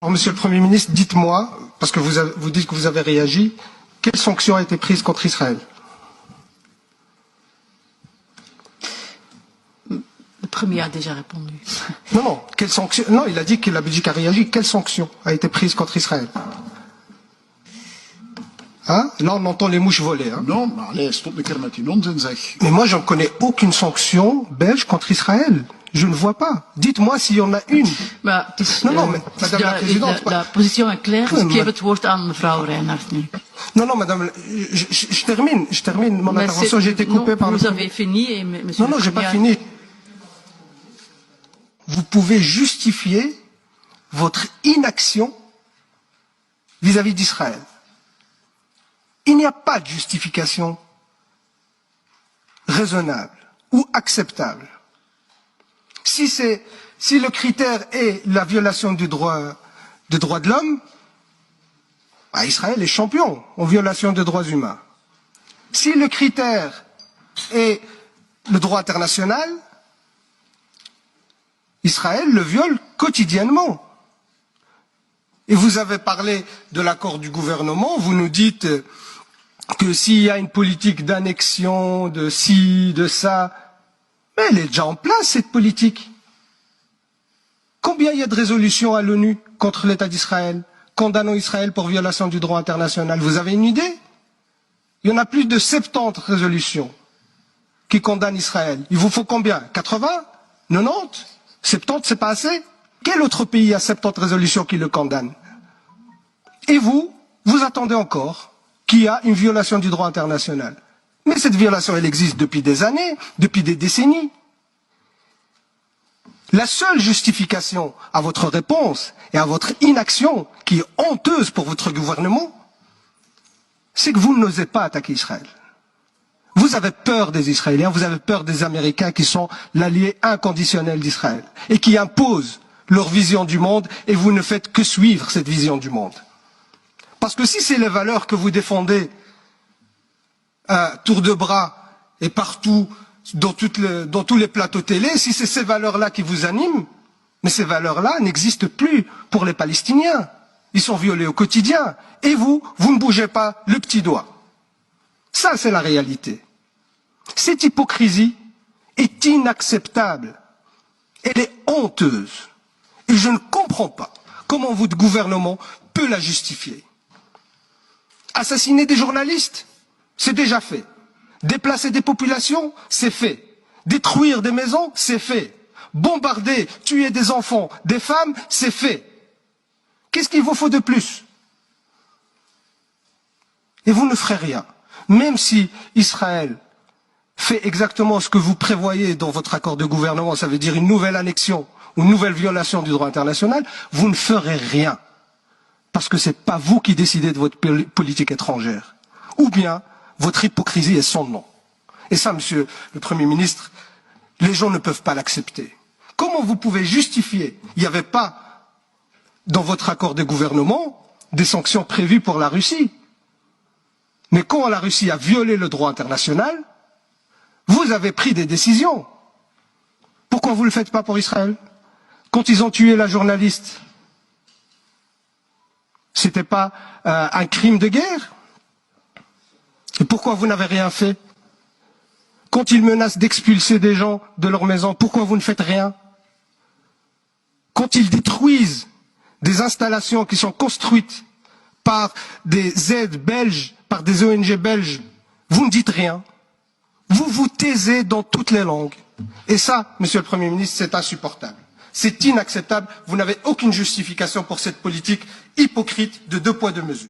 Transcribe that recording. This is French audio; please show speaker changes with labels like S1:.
S1: Alors, Monsieur le Premier ministre, dites-moi, parce que vous dites que vous avez réagi, quelle sanction a été prise contre Israël?
S2: Le Premier a déjà répondu.
S1: Non, quelle sanction? Non, il a dit que la Belgique a réagi. Quelle sanction a été prise contre Israël? Hein? Là, on entend les mouches voler. Hein?
S3: Non, maar allez, stop een keer met die onzin, zeg.
S1: Mais moi, je ne connais aucune sanction belge contre Israël. Je ne vois pas. Dites-moi s'il y en a une.
S2: Maar het is,
S1: Non, mais Madame la Présidente...
S2: la position est claire, dus
S1: Oui,
S2: ik geef het woord aan mevrouw Reinhardt nu.
S1: Non, Madame, je termine mon intervention, j'ai été coupé par le...
S2: Vous avez fini et monsieur...
S1: Non, j'ai pas fini. Vous pouvez justifier votre inaction vis-à-vis d'Israël. Il n'y a pas de justification raisonnable ou acceptable. Si le critère est la violation des droits de l'homme, bah Israël est champion en violation des droits humains. Si le critère est le droit international, Israël le viole quotidiennement. Et vous avez parlé de l'accord du gouvernement, vous nous dites que s'il y a une politique d'annexion, de ci, de ça, mais elle est déjà en place, cette politique. Combien il y a de résolutions à l'ONU contre l'État d'Israël, condamnant Israël pour violation du droit international? Vous avez une idée? Il y en a plus de 70 résolutions qui condamnent Israël. Il vous faut combien? 80? 90? 70, c'est pas assez? Quel autre pays a 70 résolutions qui le condamnent? Et vous attendez encore qu'il y a une violation du droit international. Mais cette violation, elle existe depuis des années, depuis des décennies. La seule justification à votre réponse et à votre inaction, qui est honteuse pour votre gouvernement, c'est que vous n'osez pas attaquer Israël. Vous avez peur des Israéliens, vous avez peur des Américains qui sont l'allié inconditionnel d'Israël et qui imposent leur vision du monde et vous ne faites que suivre cette vision du monde. Parce que si c'est les valeurs que vous défendez à tour de bras et partout, dans tous les plateaux télé, si c'est ces valeurs-là qui vous animent, mais ces valeurs-là n'existent plus pour les Palestiniens. Ils sont violés au quotidien. Et vous ne bougez pas le petit doigt. Ça, c'est la réalité. Cette hypocrisie est inacceptable. Elle est honteuse. Et je ne comprends pas comment votre gouvernement peut la justifier. Assassiner des journalistes, c'est déjà fait. Déplacer des populations, c'est fait. Détruire des maisons, c'est fait. Bombarder, tuer des enfants, des femmes, c'est fait. Qu'est-ce qu'il vous faut de plus? Et vous ne ferez rien. Même si Israël fait exactement ce que vous prévoyez dans votre accord de gouvernement, ça veut dire une nouvelle annexion ou une nouvelle violation du droit international, vous ne ferez rien. Parce que ce n'est pas vous qui décidez de votre politique étrangère. Ou bien, votre hypocrisie est sans nom. Et ça, Monsieur le Premier ministre, les gens ne peuvent pas l'accepter. Comment vous pouvez justifier? Il n'y avait pas, dans votre accord de gouvernement, des sanctions prévues pour la Russie. Mais quand la Russie a violé le droit international, vous avez pris des décisions. Pourquoi vous ne le faites pas pour Israël? Quand ils ont tué la journaliste, c'était pas un crime de guerre? Et pourquoi vous n'avez rien fait? Quand ils menacent d'expulser des gens de leur maison, pourquoi vous ne faites rien? Quand ils détruisent des installations qui sont construites par des aides belges, par des ONG belges, vous ne dites rien. Vous vous taisez dans toutes les langues. Et ça, Monsieur le Premier ministre, c'est insupportable. C'est inacceptable. Vous n'avez aucune justification pour cette politique hypocrite de deux poids, deux mesures.